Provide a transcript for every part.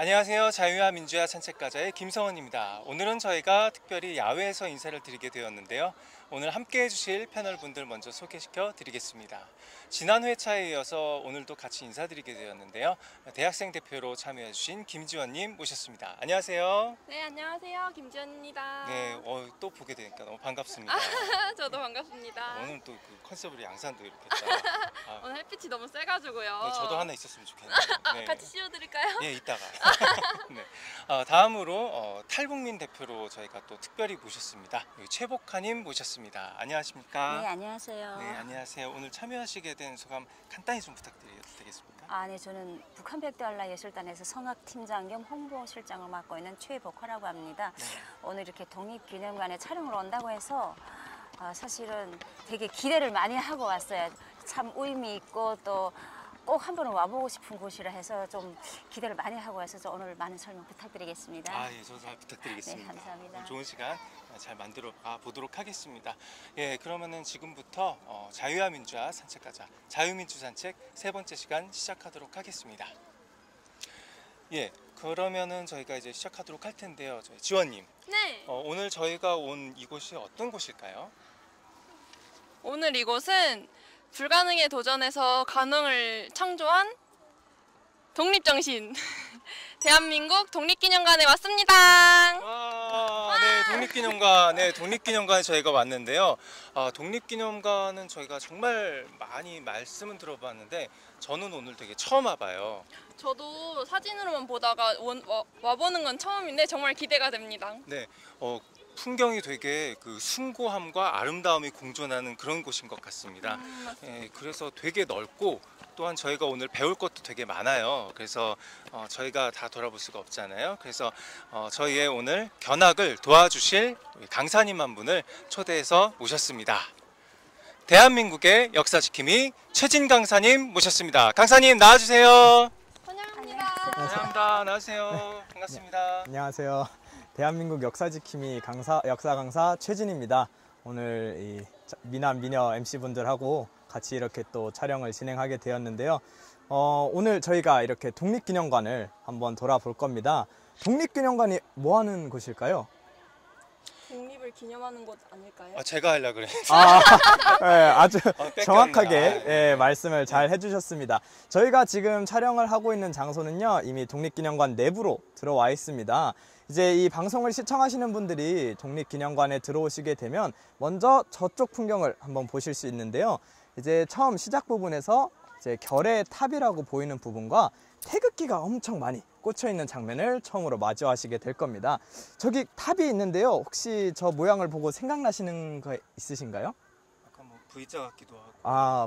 안녕하세요. 자유와 민주화 산책가자의 김성원입니다. 오늘은 저희가 특별히 야외에서 인사를 드리게 되었는데요. 오늘 함께 해주실 패널분들 먼저 소개시켜 드리겠습니다. 지난 회차에 이어서 오늘도 같이 인사드리게 되었는데요. 대학생 대표로 참여해 주신 김지원님 모셨습니다. 안녕하세요. 네, 안녕하세요. 김지원입니다. 네, 또 보게 되니까 너무 반갑습니다. 저도 반갑습니다. 오늘 또 그 컨셉으로 양산도 이렇게 딱. 오늘 햇빛이 너무 세가지고요. 네, 저도 하나 있었으면 좋겠네요. 네. 같이 씌워드릴까요? 예, 이따가. 네. 다음으로 탈북민 대표로 저희가 또 특별히 모셨습니다. 최복하님 모셨습니다. 안녕하십니까? 네, 안녕하세요. 네, 안녕하세요. 오늘 참여하시게 된 소감 간단히 좀 부탁드려도 되겠습니까? 네, 저는 북한백두알라예술단에서 성악팀장 겸 홍보실장을 맡고 있는 최복화라고 합니다. 네. 오늘 이렇게 독립기념관에 촬영을 온다고 해서 사실은 되게 기대를 많이 하고 왔어요. 참 의미 있고 또 꼭 한 번은 와보고 싶은 곳이라 해서 좀 기대를 많이 하고 와서 오늘 많은 설명 부탁드리겠습니다. 예, 저도 잘 부탁드리겠습니다. 네, 감사합니다. 좋은 시간 잘 만들어 보도록 하겠습니다. 예, 그러면은 지금부터 자유와 민주화 산책가자 자유민주 산책 세 번째 시간 시작하도록 하겠습니다. 예, 그러면은 저희가 이제 시작하도록 할 텐데요. 저희 지원님. 네. 오늘 저희가 온 이곳이 어떤 곳일까요? 오늘 이곳은 불가능에 도전해서 가능을 창조한 독립정신 대한민국 독립기념관에 왔습니다. 네, 독립기념관. 네, 독립기념관에 저희가 왔는데요. 독립기념관은 저희가 정말 많이 말씀은 들어봤는데 저는 오늘 되게 처음 와봐요. 저도 사진으로만 보다가 와보는 건 처음인데 정말 기대가 됩니다. 네, 풍경이 되게 그 숭고함과 아름다움이 공존하는 그런 곳인 것 같습니다. 예, 그래서 되게 넓고 또한 저희가 오늘 배울 것도 되게 많아요. 그래서 저희가 다 돌아볼 수가 없잖아요. 그래서 저희의 오늘 견학을 도와주실 강사님 한 분을 초대해서 모셨습니다. 대한민국의 역사 지킴이 최진 강사님 모셨습니다. 강사님 나와주세요. 환영합니다. 감사합니다. 나와주세요. 반갑습니다. 안녕하세요. 대한민국 역사지킴이 역사 강사 최진입니다. 오늘 이 미남 미녀 MC분들하고 같이 이렇게 또 촬영을 진행하게 되었는데요. 오늘 저희가 이렇게 독립기념관을 한번 돌아볼 겁니다. 독립기념관이 뭐 하는 곳일까요? 독립을 기념하는 곳 아닐까요? 제가 하려고 그래요. 네, 아주 정확하게 네. 말씀을 잘 해주셨습니다. 저희가 지금 촬영을 하고 있는 장소는요, 이미 독립기념관 내부로 들어와 있습니다. 이제 이 방송을 시청하시는 분들이 독립기념관에 들어오시게 되면 먼저 저쪽 풍경을 한번 보실 수 있는데요. 이제 처음 시작 부분에서 이제 결의 탑이라고 보이는 부분과 태극기가 엄청 많이 꽂혀 있는 장면을 처음으로 마주하시게 될 겁니다. 저기 탑이 있는데요. 혹시 저 모양을 보고 생각나시는 거 있으신가요? 약간 뭐 V자 같기도 하고.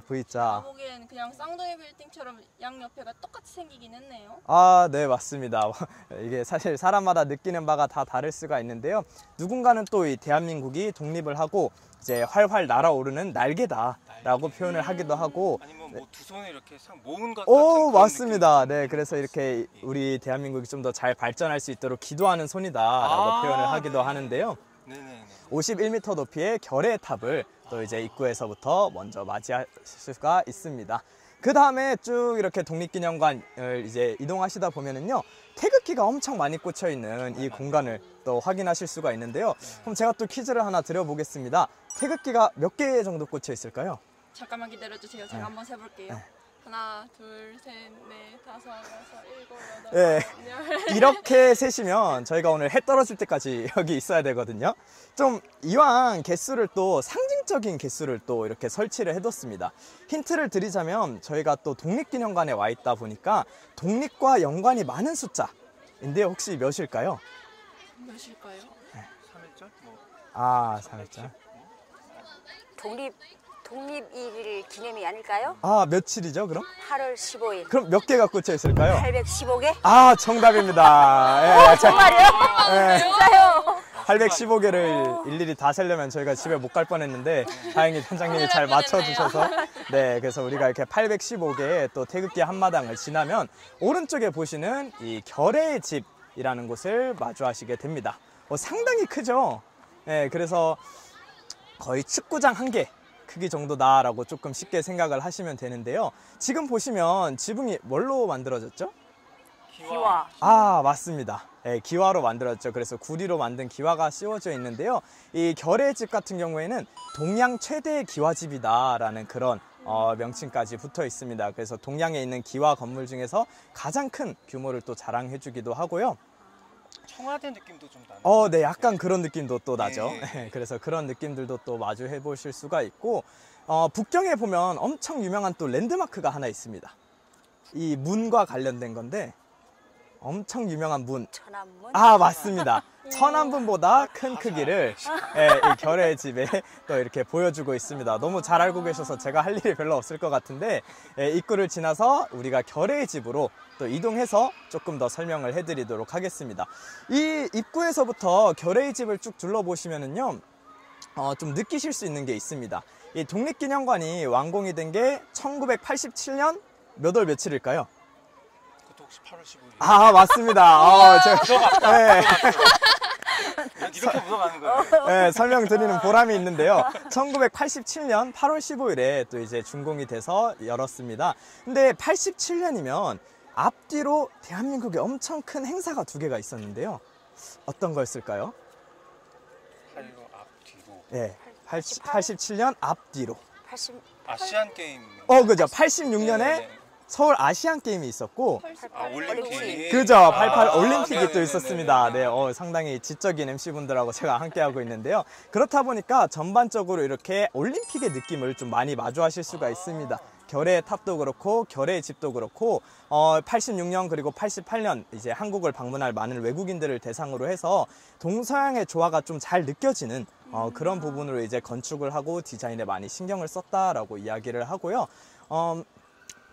V자. 보기엔 그냥 쌍둥이 빌딩처럼 양옆에가 똑같이 생기긴 했네요. 네, 맞습니다. 이게 사실 사람마다 느끼는 바가 다 다를 수가 있는데요. 누군가는 또 이 대한민국이 독립을 하고 이제 활활 날아오르는 날개다라고 표현을 하기도 하고, 아니면 뭐 두 손을 이렇게 모은 것 같은 오, 그런 맞습니다. 느낌이 네, 그래서 이렇게 우리 대한민국이 좀 더 잘 발전할 수 있도록 기도하는 손이다라고 표현을 하기도 하는데요. 네네네. 51m 높이의 결의 탑을 또 이제 입구에서부터 먼저 맞이할 수가 있습니다. 그 다음에 쭉 이렇게 독립기념관을 이제 이동하시다 보면은요, 태극기가 엄청 많이 꽂혀 있는 이 공간을 또 확인하실 수가 있는데요. 그럼 제가 또 퀴즈를 하나 드려보겠습니다. 태극기가 몇 개 정도 꽂혀 있을까요? 잠깐만 기다려주세요. 제가 한번 세볼게요. 네. 하나, 둘, 셋, 넷, 다섯, 여섯, 일곱, 여덟, 네. 열. 이렇게 세시면 저희가 오늘 해 떨어질 때까지 여기 있어야 되거든요. 좀 이왕 개수를 또 상징적인 개수를 또 이렇게 설치를 해뒀습니다. 힌트를 드리자면 저희가 또 독립기념관에 와 있다 보니까 독립과 연관이 많은 숫자인데 혹시 몇일까요? 몇일까요? 3일절? 뭐 3일절. 독립일 기념이 아닐까요? 며칠이죠 그럼? 8월 15일. 그럼 몇 개가 꽂혀 있을까요? 815개? 정답입니다. 정말요? 네. 진짜요? 815개를 일일이 다 세려면 저희가 집에 못 갈 뻔했는데 다행히 선장님이 잘 맞춰주셔서, 네, 그래서 우리가 이렇게 815개의 또 태극기 한마당을 지나면 오른쪽에 보시는 이 결의 집이라는 곳을 마주하시게 됩니다. 상당히 크죠? 네, 그래서 거의 축구장 한 개 크기 정도다라고 조금 쉽게 생각을 하시면 되는데요. 지금 보시면 지붕이 뭘로 만들어졌죠? 기와. 아, 맞습니다. 예, 기와로 만들었죠. 그래서 구리로 만든 기와가 씌워져 있는데요. 이 결의 집 같은 경우에는 동양 최대의 기와집이다라는 그런 명칭까지 붙어 있습니다. 그래서 동양에 있는 기와 건물 중에서 가장 큰 규모를 또 자랑해주기도 하고요. 청와대 느낌도 좀 나요. 네, 약간 그런 느낌도 또 나죠. 네. 그래서 그런 느낌들도 또 마주해 보실 수가 있고, 북경에 보면 엄청 유명한 또 랜드마크가 하나 있습니다. 이 문과 관련된 건데, 엄청 유명한 문. 천안문. 아, 맞습니다. 천안문보다 큰 크기를 이 결의 집에 또 이렇게 보여주고 있습니다. 너무 잘 알고 계셔서 제가 할 일이 별로 없을 것 같은데, 입구를 지나서 우리가 결의 집으로 또 이동해서 조금 더 설명을 해드리도록 하겠습니다. 이 입구에서부터 결의 집을 쭉 둘러보시면은요, 좀 느끼실 수 있는 게 있습니다. 이 독립기념관이 완공이 된 게 1987년 몇 월 며칠일까요? 그것도 혹시 8월 15일. 아, 맞습니다. 네. 이렇게 묻어가는 거예요. 네, 설명드리는 보람이 있는데요. 1987년 8월 15일에 또 이제 준공이 돼서 열었습니다. 근데 87년이면 앞뒤로 대한민국에 엄청 큰 행사가 두 개가 있었는데요. 어떤 거였을까요? 팔로 앞뒤로. 네, 87년 앞뒤로. 80. 아시안 게임. 그죠. 86년에 서울 아시안 게임이 있었고, 올림픽. 그죠. 88 올림픽이 또 네네네네. 있었습니다. 네, 상당히 지적인 MC분들하고 제가 함께하고 있는데요. 그렇다 보니까 전반적으로 이렇게 올림픽의 느낌을 좀 많이 마주하실 수가 있습니다. 결의 탑도 그렇고, 결의 집도 그렇고, 86년 그리고 88년 이제 한국을 방문할 많은 외국인들을 대상으로 해서 동서양의 조화가 좀 잘 느껴지는 그런 부분으로 이제 건축을 하고 디자인에 많이 신경을 썼다라고 이야기를 하고요.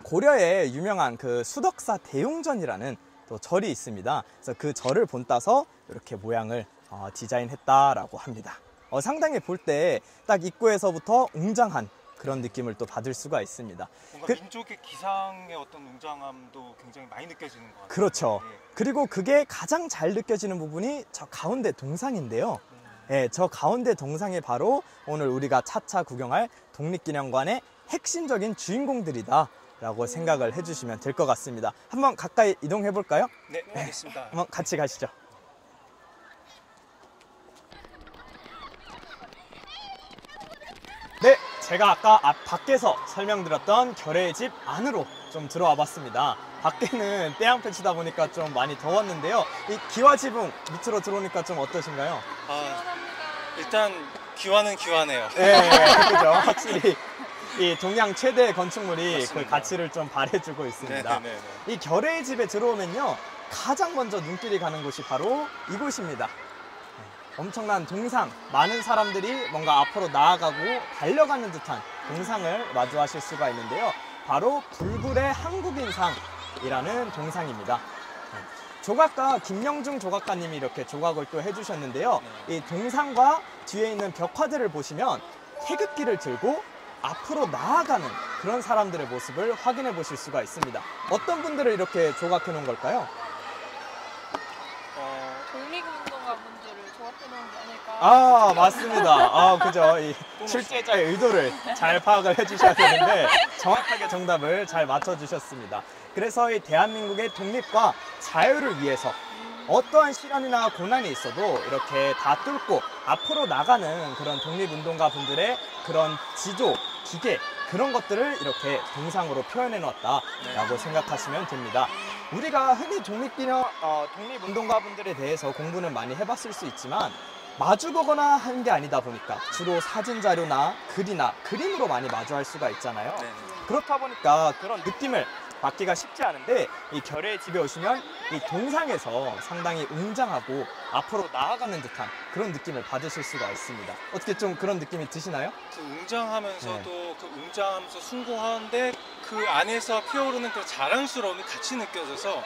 고려에 유명한 그 수덕사 대용전이라는 또 절이 있습니다. 그래서 그 절을 본따서 이렇게 모양을 디자인했다라고 합니다. 상당히 볼 때 딱 입구에서부터 웅장한 그런 느낌을 또 받을 수가 있습니다. 뭔가 민족의 기상의 어떤 웅장함도 굉장히 많이 느껴지는 것 같아요. 그렇죠. 예. 그리고 그게 가장 잘 느껴지는 부분이 저 가운데 동상인데요. 예, 저 가운데 동상이 바로 오늘 우리가 차차 구경할 독립기념관의 핵심적인 주인공들이다 라고 생각을 해주시면 될 것 같습니다. 한번 가까이 이동해 볼까요? 네, 알겠습니다. 한번 같이 가시죠. 네, 제가 아까 밖에서 설명드렸던 결의 집 안으로 좀 들어와 봤습니다. 밖에는 태양볕 치다 보니까 좀 많이 더웠는데요. 이 기와지붕 밑으로 들어오니까 좀 어떠신가요? 일단 기와는 기와네요. 네, 그죠. 확실히 이 동양 최대 건축물이 맞습니다. 그 가치를 좀 발해주고 있습니다. 네네네. 이 결의 집에 들어오면요, 가장 먼저 눈길이 가는 곳이 바로 이곳입니다. 엄청난 동상, 많은 사람들이 뭔가 앞으로 나아가고 달려가는 듯한 동상을 마주하실 수가 있는데요. 바로 불굴의 한국인상이라는 동상입니다. 조각가 김영중 조각가님이 이렇게 조각을 또 해주셨는데요. 이 동상과 뒤에 있는 벽화들을 보시면 태극기를 들고 앞으로 나아가는 그런 사람들의 모습을 확인해 보실 수가 있습니다. 어떤 분들을 이렇게 조각해 놓은 걸까요? 독립운동가 분들을 조합해 놓은 게 아닐까. 아, 맞습니다. 그죠. 이 출제자의 의도를 잘 파악을 해주셔야 되는데 정확하게 정답을 잘 맞춰주셨습니다. 그래서 이 대한민국의 독립과 자유를 위해서 어떠한 시련이나 고난이 있어도 이렇게 다 뚫고 앞으로 나가는 그런 독립운동가 분들의 그런 지조, 기계, 그런 것들을 이렇게 동상으로 표현해 놨다라고 생각하시면 됩니다. 우리가 흔히 독립운동가 분들에 대해서 공부는 많이 해봤을 수 있지만 마주보거나 하는 게 아니다 보니까 주로 사진 자료나 글이나 그림으로 많이 마주할 수가 있잖아요. 네네. 그렇다 보니까 그런 느낌을 받기가 쉽지 않은데 이 결의 집에 오시면 이 동상에서 상당히 웅장하고 앞으로 나아가는 듯한 그런 느낌을 받으실 수가 있습니다. 어떻게 좀 그런 느낌이 드시나요? 그 웅장하면서도 그 웅장하면서 숭고한데 그 안에서 피어오르는 그 자랑스러움이 같이 느껴져서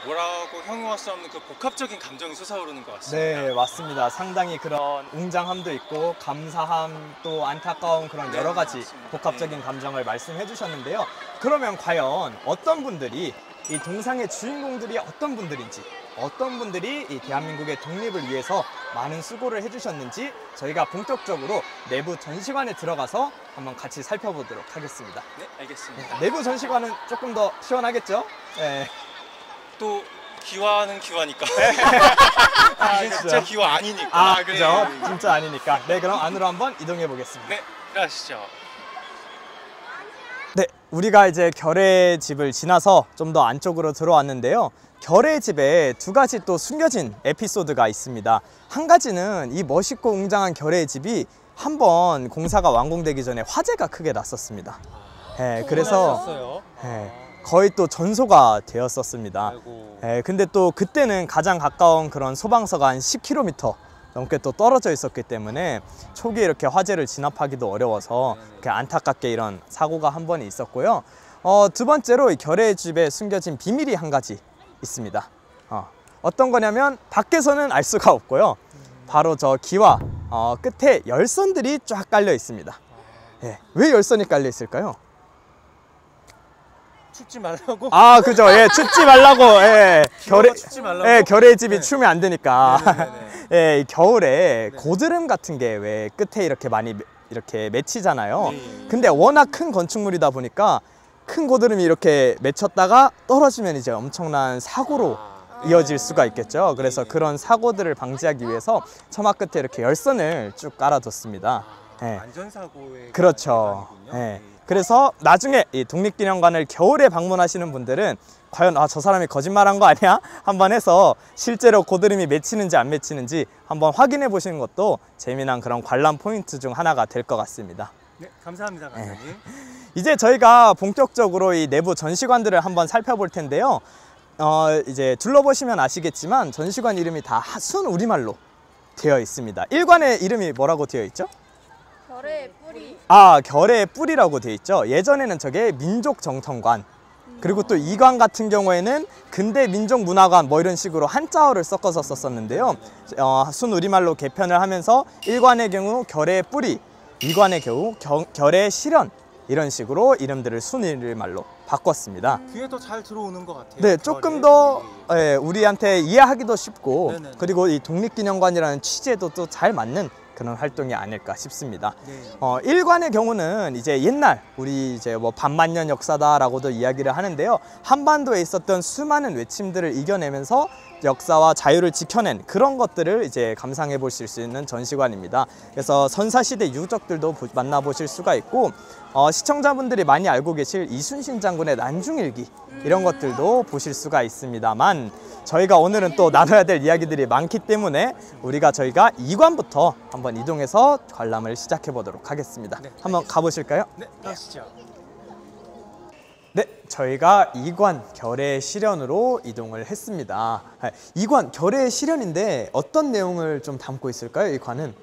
뭐라고 형용할 수 없는 그 복합적인 감정이 솟아오르는 것 같습니다. 네, 맞습니다. 상당히 그런 웅장함도 있고 감사함 또 안타까움 그런 여러 가지 맞습니다. 복합적인 감정을 말씀해 주셨는데요. 그러면 과연 어떤 분들이 이 동상의 주인공들이 어떤 분들인지, 어떤 분들이 이 대한민국의 독립을 위해서 많은 수고를 해주셨는지 저희가 본격적으로 내부 전시관에 들어가서 한번 같이 살펴보도록 하겠습니다. 네, 알겠습니다. 내부 전시관은 조금 더 시원하겠죠? 네. 또 기와는 기와니까. 이게 진짜 그렇죠. 기와 아니니까. 아, 그죠? 네. 진짜 아니니까. 네, 그럼 안으로 한번 이동해 보겠습니다. 네, 가시죠. 네, 우리가 이제 결의 집을 지나서 좀 더 안쪽으로 들어왔는데요. 결의 집에 두 가지 또 숨겨진 에피소드가 있습니다. 한 가지는 이 멋있고 웅장한 결의 집이 한번 공사가 완공되기 전에 화재가 크게 났었습니다. 네, 그래서 네, 거의 또 전소가 되었었습니다. 아이고. 네, 근데 또 그때는 가장 가까운 그런 소방서가 한 10km 넘게 또 떨어져 있었기 때문에 초기에 이렇게 화재를 진압하기도 어려워서 이렇게 안타깝게 이런 사고가 한 번 있었고요. 두 번째로 이 결의 집에 숨겨진 비밀이 한 가지 있습니다. 어떤 거냐면 밖에서는 알 수가 없고요. 바로 저 기와 끝에 열선들이 쫙 깔려 있습니다. 예, 왜 열선이 깔려 있을까요? 춥지 말라고. 아, 그죠. 예, 춥지 말라고. 예, 결의, 춥지 말라고. 예, 결의 집이 네. 추우면 안 되니까. 네네네. 예, 이 겨울에 네. 고드름 같은 게 왜 끝에 이렇게 많이 이렇게 맺히잖아요. 네. 근데 워낙 큰 건축물이다 보니까 큰 고드름이 이렇게 맺혔다가 떨어지면 이제 엄청난 사고로 이어질 수가 있겠죠. 그래서 그런 사고들을 방지하기 위해서 처마 끝에 이렇게 열선을 쭉 깔아뒀습니다. 예. 안전사고에 그렇죠. 예. 그래서 나중에 이 독립기념관을 겨울에 방문하시는 분들은 과연 저 사람이 거짓말한 거 아니야? 한번 해서 실제로 고드름이 맺히는지 안 맺히는지 한번 확인해 보시는 것도 재미난 그런 관람 포인트 중 하나가 될 것 같습니다. 네, 감사합니다, 강사님. 이제 저희가 본격적으로 이 내부 전시관들을 한번 살펴볼 텐데요. 이제 둘러보시면 아시겠지만 전시관 이름이 다 순 우리말로 되어 있습니다. 1관의 이름이 뭐라고 되어 있죠? 별의 뿌리. 아, 결의 뿌리라고 되어 있죠. 예전에는 저게 민족정통관, 그리고 또 2관 같은 경우에는 근대 민족문화관 뭐 이런 식으로 한자어를 섞어서 썼었는데요. 순 우리말로 개편을 하면서 1관의 경우 결의 뿌리, 2관의 경우 결의 실현, 이런 식으로 이름들을 순 우리말로 바꿨습니다. 귀에 더 잘 들어오는 것 같아요. 네, 조금 결의 더 뿌리. 우리한테 이해하기도 쉽고, 네네네. 그리고 이 독립기념관이라는 취재도 또 잘 맞는 그런 활동이 아닐까 싶습니다. 네. 1관의 경우는 이제 옛날 우리 이제 뭐 반만년 역사다라고도 이야기를 하는데요. 한반도에 있었던 수많은 외침들을 이겨내면서 역사와 자유를 지켜낸 그런 것들을 이제 감상해 보실 수 있는 전시관입니다. 그래서 선사시대 유적들도 만나보실 수가 있고, 시청자분들이 많이 알고 계실 이순신 장군의 난중일기 이런 것들도 보실 수가 있습니다만, 저희가 오늘은 또 나눠야 될 이야기들이 많기 때문에 저희가 2관부터 한번 이동해서 관람을 시작해 보도록 하겠습니다. 네, 한번 가보실까요? 네, 가시죠. 네, 저희가 2관 결의 실현으로 이동을 했습니다. 2관 결의 실현인데 어떤 내용을 좀 담고 있을까요? 이 관은?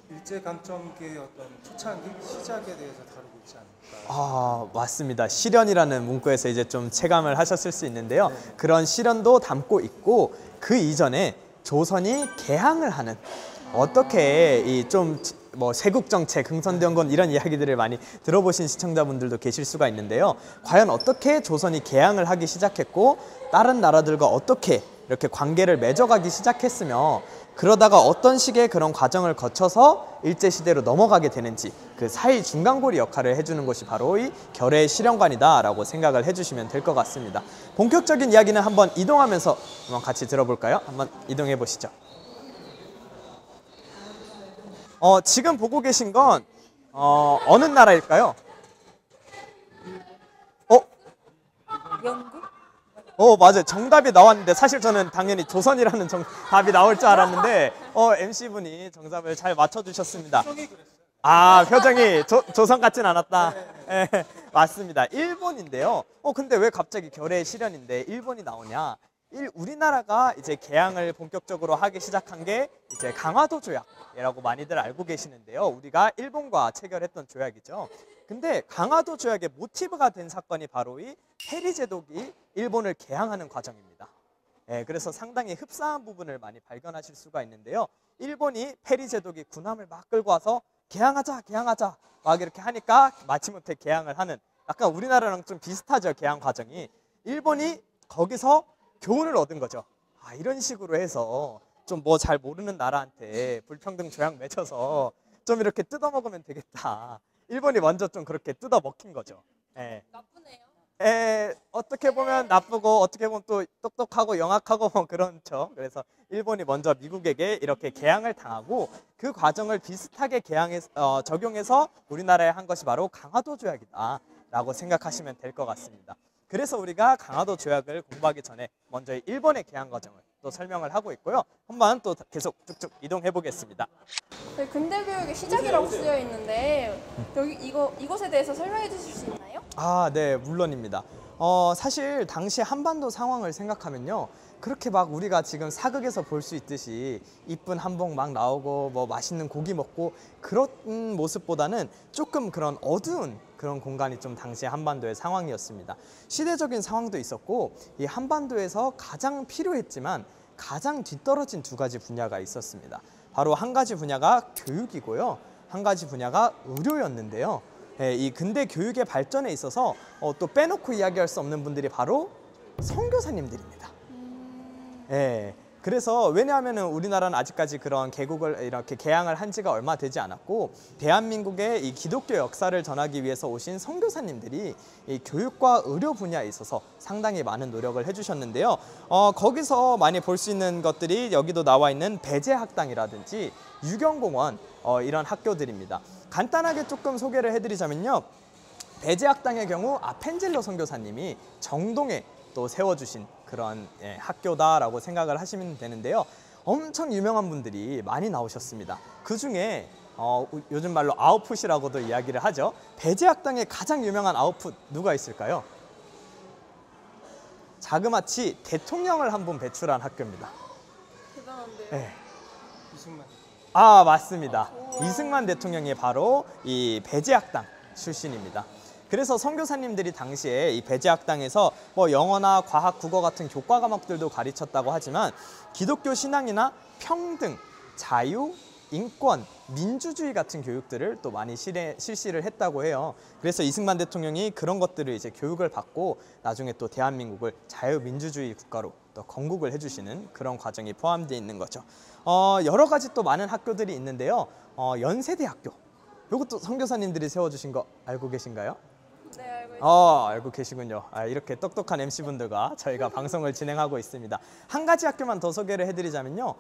일제강점기의 어떤 초창기 시작에 대해서 다루고 있지 않을까. 아, 맞습니다. 실현이라는 문구에서 이제 좀 체감을 하셨을 수 있는데요. 그런 실현도 담고 있고, 그 이전에 조선이 개항을 하는, 어떻게 이 좀 뭐 세국 정책, 흥선대원군 이런 이야기들을 많이 들어보신 시청자분들도 계실 수가 있는데요. 과연 어떻게 조선이 개항을 하기 시작했고, 다른 나라들과 어떻게 이렇게 관계를 맺어가기 시작했으며, 그러다가 어떤 식의 그런 과정을 거쳐서 일제시대로 넘어가게 되는지, 그 사이 중간고리 역할을 해주는 것이 바로 이 결의 실현관이다 라고 생각을 해주시면 될 것 같습니다. 본격적인 이야기는 한번 이동하면서 한번 같이 들어볼까요? 한번 이동해 보시죠. 지금 보고 계신 건 어느 나라일까요? 영국? 맞아요. 정답이 나왔는데 사실 저는 당연히 조선이라는 답이 나올 줄 알았는데 MC분이 정답을 잘 맞춰주셨습니다. 아, 표정이 조선 같진 않았다. 네, 맞습니다. 일본인데요. 근데 왜 갑자기 결의 실현인데 일본이 나오냐? 우리나라가 이제 개항을 본격적으로 하기 시작한 게 이제 강화도 조약이라고 많이들 알고 계시는데요. 우리가 일본과 체결했던 조약이죠. 근데 강화도 조약의 모티브가 된 사건이 바로 이 페리 제독이 일본을 개항하는 과정입니다. 그래서 상당히 흡사한 부분을 많이 발견하실 수가 있는데요. 일본이 페리 제독이 군함을 막 끌고 와서 개항하자 막 이렇게 하니까 마지못해 개항을 하는, 약간 우리나라랑 좀 비슷하죠, 개항 과정이. 일본이 거기서 교훈을 얻은 거죠. 이런 식으로 해서 좀 뭐 잘 모르는 나라한테 불평등 조약 맺어서 좀 이렇게 뜯어먹으면 되겠다. 일본이 먼저 좀 그렇게 뜯어먹힌 거죠. 나쁘네요. 어떻게 보면 나쁘고 어떻게 보면 또 똑똑하고 영악하고 뭐 그런 척. 그래서 일본이 먼저 미국에게 이렇게 개항을 당하고 그 과정을 비슷하게 적용해서 우리나라에 한 것이 바로 강화도 조약이다라고 생각하시면 될 것 같습니다. 그래서 우리가 강화도 조약을 공부하기 전에 먼저 일본의 개항 과정을 또 설명을 하고 있고요. 한번 또 계속 쭉쭉 이동해 보겠습니다. 네, 근대 교육의 시작이라고 쓰여 있는데 여기 이것에 대해서 설명해 주실 수 있나요? 네, 물론입니다. 사실 당시 한반도 상황을 생각하면요. 그렇게 막 우리가 지금 사극에서 볼 수 있듯이 이쁜 한복 막 나오고 뭐 맛있는 고기 먹고 그런 모습보다는 조금 그런 어두운 그런 공간이 좀 당시 한반도의 상황이었습니다. 시대적인 상황도 있었고 이 한반도에서 가장 필요했지만 가장 뒤떨어진 두 가지 분야가 있었습니다. 바로 한 가지 분야가 교육이고요. 한 가지 분야가 의료였는데요. 이 근대 교육의 발전에 있어서 또 빼놓고 이야기할 수 없는 분들이 바로 선교사님들입니다. 그래서 왜냐하면은 우리나라는 아직까지 그런 개국을 이렇게 개항을 한 지가 얼마 되지 않았고 대한민국의 이 기독교 역사를 전하기 위해서 오신 선교사님들이 이 교육과 의료 분야에 있어서 상당히 많은 노력을 해주셨는데요. 거기서 많이 볼 수 있는 것들이 여기도 나와 있는 배재학당이라든지 유경공원 이런 학교들입니다. 간단하게 조금 소개를 해드리자면요. 배재학당의 경우 아펜젤로 선교사님이 정동에 또 세워주신 그런 학교다라고 생각을 하시면 되는데요. 엄청 유명한 분들이 많이 나오셨습니다. 그 중에 요즘 말로 아웃풋이라고도 이야기를 하죠. 배재학당의 가장 유명한 아웃풋 누가 있을까요? 자그마치 대통령을 한 분 배출한 학교입니다. 대단한데요. 이승만. 맞습니다. 이승만 대통령이 바로 이 배재학당 출신입니다. 그래서 선교사님들이 당시에 이 배재학당에서 뭐 영어나 과학, 국어 같은 교과 과목들도 가르쳤다고 하지만 기독교 신앙이나 평등, 자유, 인권, 민주주의 같은 교육들을 또 많이 실시를 했다고 해요. 그래서 이승만 대통령이 그런 것들을 이제 교육을 받고 나중에 또 대한민국을 자유민주주의 국가로 또 건국을 해주시는 그런 과정이 포함되어 있는 거죠. 여러 가지 또 많은 학교들이 있는데요. 연세대학교, 이것도 선교사님들이 세워주신 거 알고 계신가요? 네, 알고 있습니다. 알고 계시군요. 이렇게 똑똑한 MC분들과 저희가 방송을 진행하고 있습니다. 한 가지 학교만 더 소개를 해드리자면요.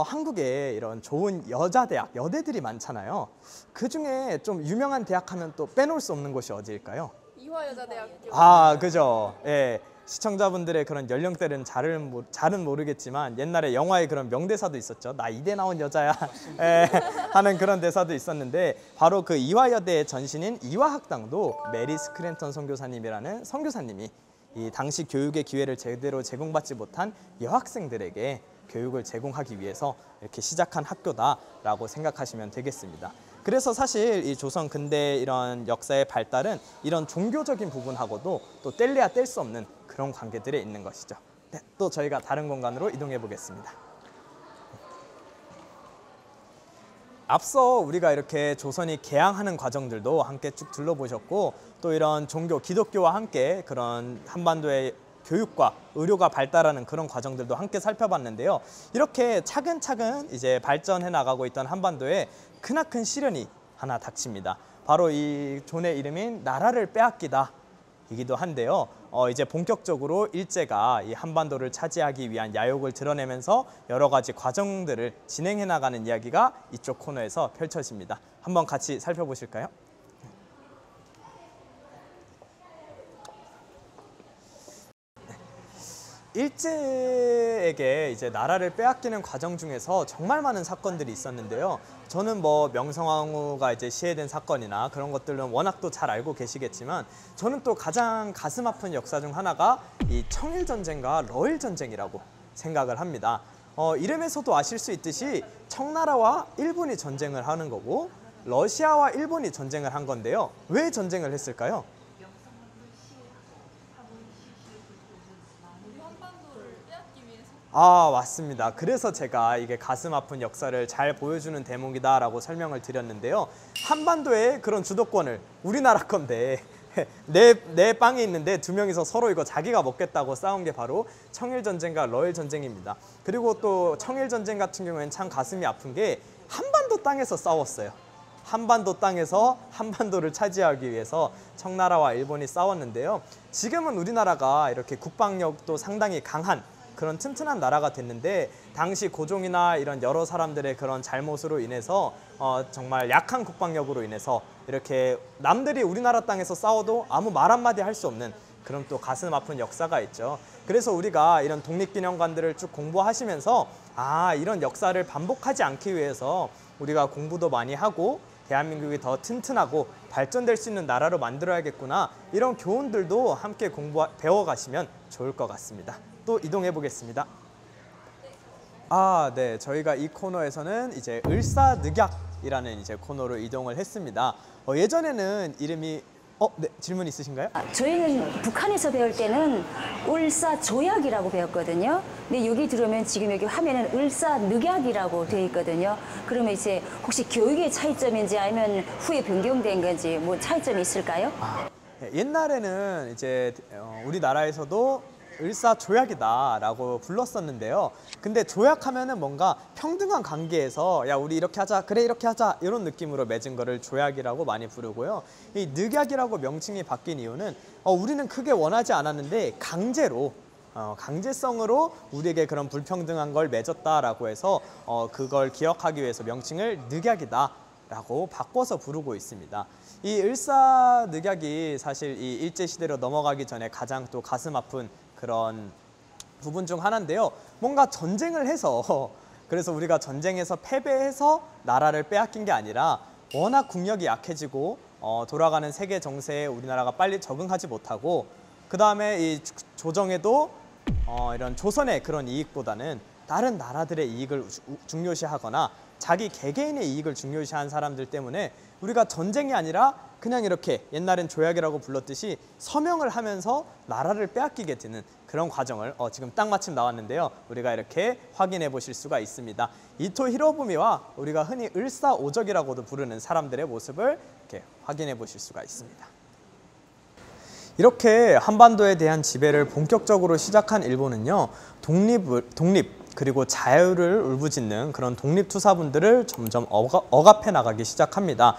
한국에 이런 좋은 여자대학, 여대들이 많잖아요. 그 중에 좀 유명한 대학 하면 또 빼놓을 수 없는 곳이 어디일까요? 이화여자대학교. 그죠. 시청자분들의 그런 연령대는 잘은 모르겠지만 옛날에 영화에 그런 명대사도 있었죠. 나 이대 나온 여자야 하는 그런 대사도 있었는데 바로 그 이화여대의 전신인 이화학당도 메리 스크랜턴 선교사님이라는 선교사님이 이 당시 교육의 기회를 제대로 제공받지 못한 여학생들에게 교육을 제공하기 위해서 이렇게 시작한 학교다라고 생각하시면 되겠습니다. 그래서 사실 이 조선 근대 이런 역사의 발달은 이런 종교적인 부분하고도 또 뗄래야 뗄 수 없는 그런 관계들에 있는 것이죠. 네, 또 저희가 다른 공간으로 이동해 보겠습니다. 앞서 우리가 이렇게 조선이 개항하는 과정들도 함께 쭉 둘러보셨고 또 이런 종교, 기독교와 함께 그런 한반도의 교육과 의료가 발달하는 그런 과정들도 함께 살펴봤는데요. 이렇게 차근차근 이제 발전해 나가고 있던 한반도에 크나큰 시련이 하나 닥칩니다. 바로 이 존의 이름인 나라를 빼앗기다 이기도 한데요. 이제 본격적으로 일제가 이 한반도를 차지하기 위한 야욕을 드러내면서 여러 가지 과정들을 진행해 나가는 이야기가 이쪽 코너에서 펼쳐집니다. 한번 같이 살펴보실까요? 일제에게 이제 나라를 빼앗기는 과정 중에서 정말 많은 사건들이 있었는데요. 저는 뭐 명성황후가 이제 시해된 사건이나 그런 것들은 워낙 또 잘 알고 계시겠지만 저는 또 가장 가슴 아픈 역사 중 하나가 이 청일전쟁과 러일전쟁이라고 생각을 합니다. 이름에서도 아실 수 있듯이 청나라와 일본이 전쟁을 하는 거고 러시아와 일본이 전쟁을 한 건데요. 왜 전쟁을 했을까요? 맞습니다. 그래서 제가 이게 가슴 아픈 역사를 잘 보여주는 대목이다라고 설명을 드렸는데요. 한반도의 그런 주도권을 우리나라 건데 내 빵이 있는데 두 명이서 서로 이거 자기가 먹겠다고 싸운 게 바로 청일전쟁과 러일전쟁입니다. 그리고 또 청일전쟁 같은 경우에는 참 가슴이 아픈 게 한반도 땅에서 싸웠어요. 한반도 땅에서 한반도를 차지하기 위해서 청나라와 일본이 싸웠는데요. 지금은 우리나라가 이렇게 국방력도 상당히 강한 그런 튼튼한 나라가 됐는데 당시 고종이나 이런 여러 사람들의 그런 잘못으로 인해서 정말 약한 국방력으로 인해서 이렇게 남들이 우리나라 땅에서 싸워도 아무 말 한마디 할 수 없는 그런 또 가슴 아픈 역사가 있죠. 그래서 우리가 이런 독립기념관들을 쭉 공부하시면서 이런 역사를 반복하지 않기 위해서 우리가 공부도 많이 하고 대한민국이 더 튼튼하고 발전될 수 있는 나라로 만들어야겠구나, 이런 교훈들도 함께 배워가시면 좋을 것 같습니다. 또 이동해 보겠습니다. 네, 저희가 이 코너에서는 이제 을사늑약이라는 이제 코너로 이동을 했습니다. 예전에는 이름이 네, 질문 있으신가요? 저희는 북한에서 배울 때는 을사조약이라고 배웠거든요. 근데 여기 들어오면 지금 여기 화면에는 을사늑약이라고 되어 있거든요. 그러면 이제 혹시 교육의 차이점인지 아니면 후에 변경된 건지 뭐 차이점이 있을까요? 네, 옛날에는 이제 우리나라에서도 을사조약이다라고 불렀었는데요. 근데 조약하면은 뭔가 평등한 관계에서 야 우리 이렇게 하자, 그래 이렇게 하자, 이런 느낌으로 맺은 거를 조약이라고 많이 부르고요. 이 늑약이라고 명칭이 바뀐 이유는 우리는 크게 원하지 않았는데 강제로 강제성으로 우리에게 그런 불평등한 걸 맺었다라고 해서 그걸 기억하기 위해서 명칭을 늑약이다 라고 바꿔서 부르고 있습니다. 이 을사늑약이 사실 이 일제시대로 넘어가기 전에 가장 또 가슴 아픈 그런 부분 중 하나인데요. 뭔가 전쟁을 해서 그래서 우리가 전쟁에서 패배해서 나라를 빼앗긴 게 아니라 워낙 국력이 약해지고 돌아가는 세계 정세에 우리나라가 빨리 적응하지 못하고, 그 다음에 이 조정에도 이런 조선의 그런 이익보다는 다른 나라들의 이익을 중요시하거나 자기 개개인의 이익을 중요시한 사람들 때문에 우리가 전쟁이 아니라 그냥 이렇게 옛날엔 조약이라고 불렀듯이 서명을 하면서 나라를 빼앗기게 되는 그런 과정을 지금 딱 마침 나왔는데요. 우리가 이렇게 확인해 보실 수가 있습니다. 이토 히로부미와 우리가 흔히 을사오적이라고도 부르는 사람들의 모습을 이렇게 확인해 보실 수가 있습니다. 이렇게 한반도에 대한 지배를 본격적으로 시작한 일본은요, 독립 그리고 자유를 울부짖는 그런 독립투사분들을 점점 억압해 나가기 시작합니다.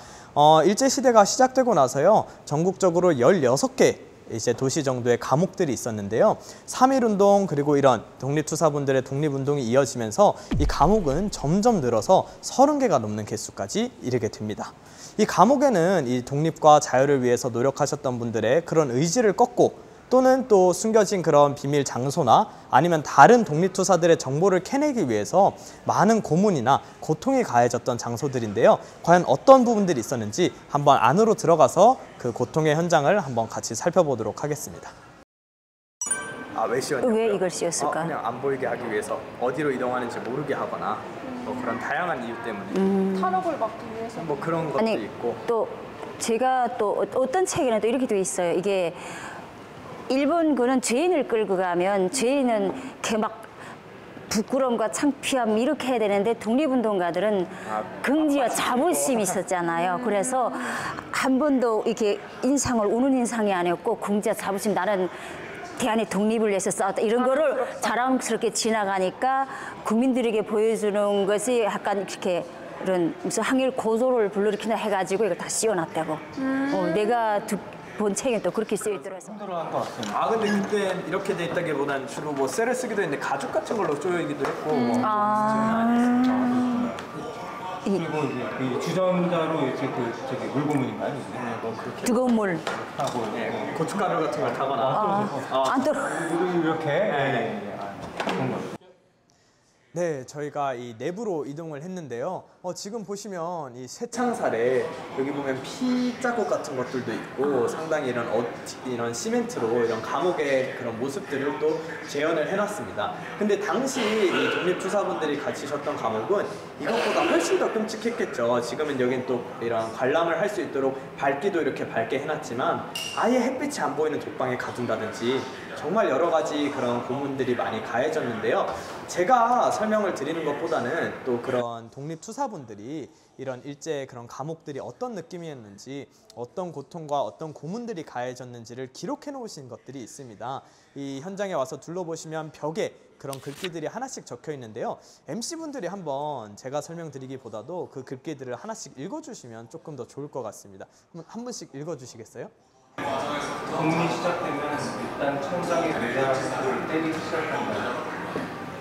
일제시대가 시작되고 나서요, 전국적으로 16개 이제 도시 정도의 감옥들이 있었는데요. 3.1운동 그리고 이런 독립투사분들의 독립운동이 이어지면서 이 감옥은 점점 늘어서 30개가 넘는 개수까지 이르게 됩니다. 이 감옥에는 이 독립과 자유를 위해서 노력하셨던 분들의 그런 의지를 꺾고 또는 또 숨겨진 그런 비밀 장소나 아니면 다른 독립투사들의 정보를 캐내기 위해서 많은 고문이나 고통이 가해졌던 장소들인데요. 과연 어떤 부분들이 있었는지 한번 안으로 들어가서 그 고통의 현장을 한번 같이 살펴보도록 하겠습니다. 왜 씌웠냐고요? 왜 이걸 씌웠을까? 그냥 안 보이게 하기 위해서, 어디로 이동하는지 모르게 하거나 뭐 그런 다양한 이유 때문에 탄압을 막기 위해서. 뭐 그런 것도 있고. 또 제가 또 어떤 책에는 또 이렇게 되어 있어요. 이게 일본군은 죄인을 끌고 가면 죄인은 이렇게 막 부끄러움과 창피함 이렇게 해야 되는데 독립운동가들은 긍지와 자부심이 있었잖아요. 그래서 한 번도 이렇게 인상을 우는 인상이 아니었고 긍지와 자부심, 나는 대한의 독립을 위해서 싸웠다, 이런 거를 자랑스럽게 지나가니까 국민들에게 보여주는 것이 약간 이렇게 이런 무슨 항일 고소를 불러일으키나 해가지고 이걸 다 씌워놨다고. 내가 본 책에 또 그렇게 쓰여 있더라고요. 힘들어할 것 같습니다. 근데 그때 이렇게 돼 있다기보다는 주로 뭐 셀을 쓰기도 했는데 가죽 같은 걸로 쪼이기도 했고. 그리고 이제 그 주전자로 이제 저기 물고문인가요? 뭐 그렇게 뜨거운 물 하고 고춧가루 같은 걸 타거나. 안 떨어. 이렇게 그런 거. 네, 저희가 이 내부로 이동을 했는데요. 지금 보시면 이 쇠창살에 여기 보면 피 자국 같은 것들도 있고 상당히 이런 시멘트로 이런 감옥의 그런 모습들을 또 재현을 해놨습니다. 근데 당시 이 독립투사분들이 갇히셨던 감옥은 이것보다 훨씬 더 끔찍했겠죠. 지금은 여긴 또 이런 관람을 할 수 있도록 밝기도 이렇게 밝게 해놨지만 아예 햇빛이 안 보이는 독방에 가둔다든지 정말 여러 가지 그런 고문들이 많이 가해졌는데요. 제가 설명을 드리는 것보다는 또 그런 독립투사분들이 이런 일제의 그런 감옥들이 어떤 느낌이었는지, 어떤 고통과 어떤 고문들이 가해졌는지를 기록해 놓으신 것들이 있습니다. 이 현장에 와서 둘러보시면 벽에 그런 글귀들이 하나씩 적혀 있는데요. MC분들이 한번 제가 설명드리기보다도 그 글귀들을 하나씩 읽어주시면 조금 더 좋을 것 같습니다. 한 분씩 읽어주시겠어요? 공문이 시작되면 일단 천장에 내려앉고 때리기 시작한다.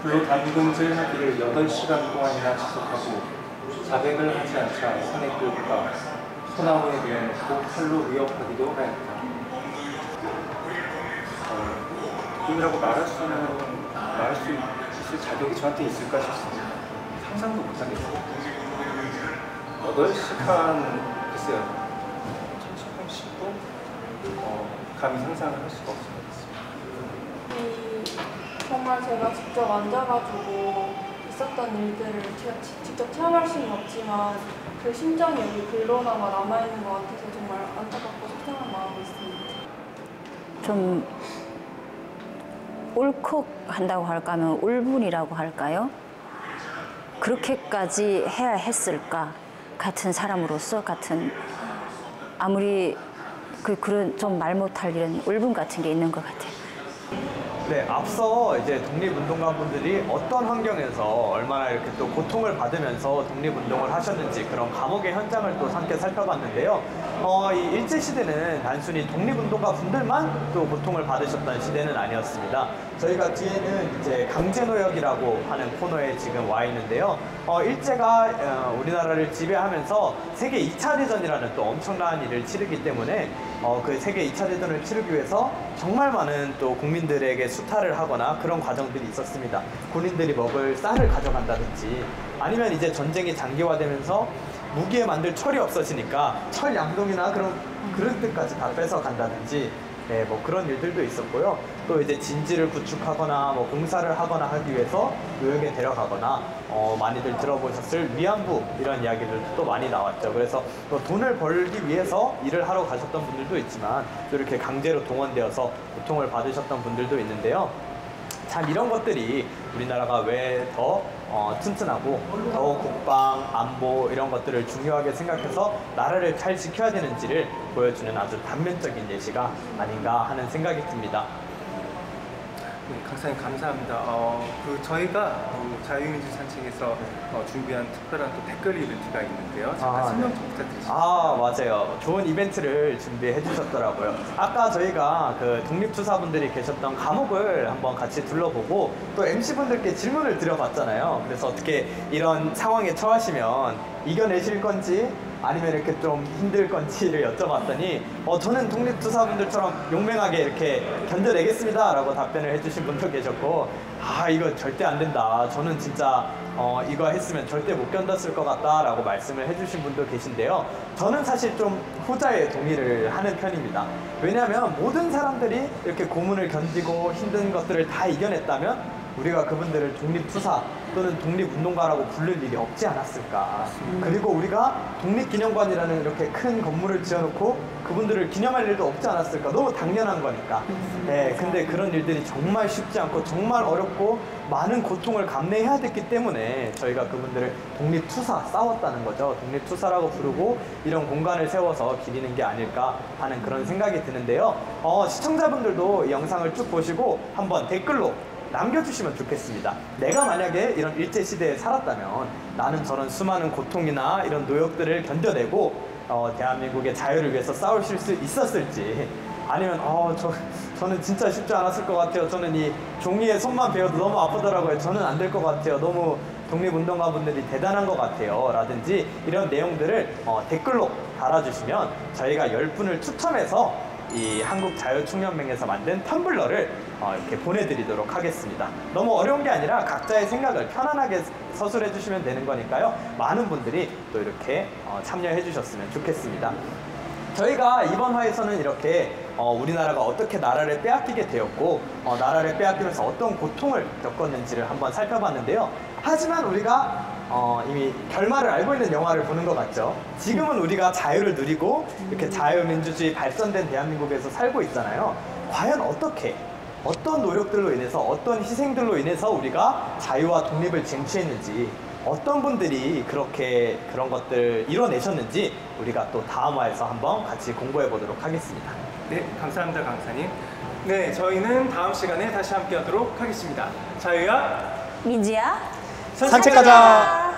불로 담금질하기를 8시간 동안이나 지속하고 자백을 하지 않자 산에 끌고 가 소나무에 내어놓고 칼로 위협하기도 하였다. 이라고 말할 수 있을 자격이 저한테 있을까 싶습니다. 상상도 못하겠어요. 8시간 글쎄요. 10분? 감히 상상을 할 수가 없습니다. 정말 제가 직접 앉아가지고 있었던 일들을 제가 직접 체험할 수는 없지만 그 심정이 여기 글로나마 남아있는 것 같아서 정말 안타깝고 속상한 마음이 있습니다. 좀 울컥한다고 할까 하면 울분이라고 할까요? 그렇게까지 해야 했을까? 같은 사람으로서 같은 아무리 그런 좀 말 못할 이런 울분 같은 게 있는 것 같아요. 네, 앞서 이제 독립운동가분들이 어떤 환경에서 얼마나 이렇게 또 고통을 받으면서 독립운동을 하셨는지 그런 감옥의 현장을 또 함께 살펴봤는데요. 이 일제시대는 단순히 독립운동가 분들만 또 고통을 받으셨던 시대는 아니었습니다. 저희가 뒤에는 이제 강제노역이라고 하는 코너에 지금 와 있는데요. 일제가 우리나라를 지배하면서 세계 2차 대전이라는 또 엄청난 일을 치르기 때문에 그 세계 2차 대전을 치르기 위해서 정말 많은 또 국민들에게 수탈을 하거나 그런 과정들이 있었습니다. 군인들이 먹을 쌀을 가져간다든지 아니면 이제 전쟁이 장기화되면서 무기에 만들 철이 없어지니까 철 양동이나 그런 그릇들까지 다 뺏어 간다든지 네, 뭐 그런 일들도 있었고요. 또 이제 진지를 구축하거나 뭐 공사를 하거나 하기 위해서 노역에 데려가거나 많이들 들어보셨을 위안부 이런 이야기들도 또 많이 나왔죠. 그래서 또 돈을 벌기 위해서 일을 하러 가셨던 분들도 있지만 또 이렇게 강제로 동원되어서 고통을 받으셨던 분들도 있는데요. 참 이런 것들이 우리나라가 왜 더 튼튼하고 더 국방, 안보 이런 것들을 중요하게 생각해서 나라를 잘 지켜야 되는지를 보여주는 아주 단면적인 예시가 아닌가 하는 생각이 듭니다. 네, 강사님 감사합니다. 저희가 자유민주 산책에서 준비한 특별한 또 댓글 이벤트가 있는데요. 잠깐 설명 좀 부탁드리겠습니다. 맞아요. 좋은 이벤트를 준비해 주셨더라고요. 아까 저희가 그 독립투사분들이 계셨던 감옥을 한번 같이 둘러보고 또 MC분들께 질문을 드려봤잖아요. 그래서 어떻게 이런 상황에 처하시면 이겨내실 건지 아니면 이렇게 좀 힘들 건지를 여쭤봤더니 저는 독립투사분들처럼 용맹하게 이렇게 견뎌내겠습니다 라고 답변을 해주신 분도 계셨고 이거 절대 안 된다. 저는 진짜 이거 했으면 절대 못 견뎠을 것 같다 라고 말씀을 해주신 분도 계신데요. 저는 사실 좀 후자에 동의를 하는 편입니다. 왜냐하면 모든 사람들이 이렇게 고문을 견디고 힘든 것들을 다 이겨냈다면 우리가 그분들을 독립투사 또는 독립운동가라고 부를 일이 없지 않았을까. 그리고 우리가 독립기념관이라는 이렇게 큰 건물을 지어놓고 그분들을 기념할 일도 없지 않았을까. 너무 당연한 거니까. 네, 근데 그런 일들이 정말 쉽지 않고 정말 어렵고 많은 고통을 감내해야 됐기 때문에 저희가 그분들을 독립투사 싸웠다는 거죠. 독립투사라고 부르고 이런 공간을 세워서 기리는 게 아닐까 하는 그런 생각이 드는데요. 시청자분들도 이 영상을 쭉 보시고 한번 댓글로 남겨주시면 좋겠습니다. 내가 만약에 이런 일제시대에 살았다면 나는 저런 수많은 고통이나 이런 노역들을 견뎌내고 대한민국의 자유를 위해서 싸울 수 있었을지 아니면 저는 진짜 쉽지 않았을 것 같아요. 저는 이 종이에 손만 베어도 너무 아프더라고요. 저는 안 될 것 같아요. 너무 독립운동가분들이 대단한 것 같아요. 라든지 이런 내용들을 댓글로 달아주시면 저희가 10분을 추첨해서 이 한국자유총연맹에서 만든 텀블러를 이렇게 보내드리도록 하겠습니다. 너무 어려운 게 아니라 각자의 생각을 편안하게 서술해 주시면 되는 거니까요. 많은 분들이 또 이렇게 참여해 주셨으면 좋겠습니다. 저희가 이번 화에서는 이렇게 우리나라가 어떻게 나라를 빼앗기게 되었고 나라를 빼앗기면서 어떤 고통을 겪었는지를 한번 살펴봤는데요. 하지만 우리가 이미 결말을 알고 있는 영화를 보는 것 같죠. 지금은 우리가 자유를 누리고 이렇게 자유민주주의 발전된 대한민국에서 살고 있잖아요. 과연 어떻게 어떤 노력들로 인해서 어떤 희생들로 인해서 우리가 자유와 독립을 쟁취했는지 어떤 분들이 그렇게 그런 것들 이뤄내셨는지 우리가 또 다음화에서 한번 같이 공부해 보도록 하겠습니다. 네, 감사합니다, 강사님. 네, 저희는 다음 시간에 다시 함께 하도록 하겠습니다. 자유야, 민지야, 산책하자.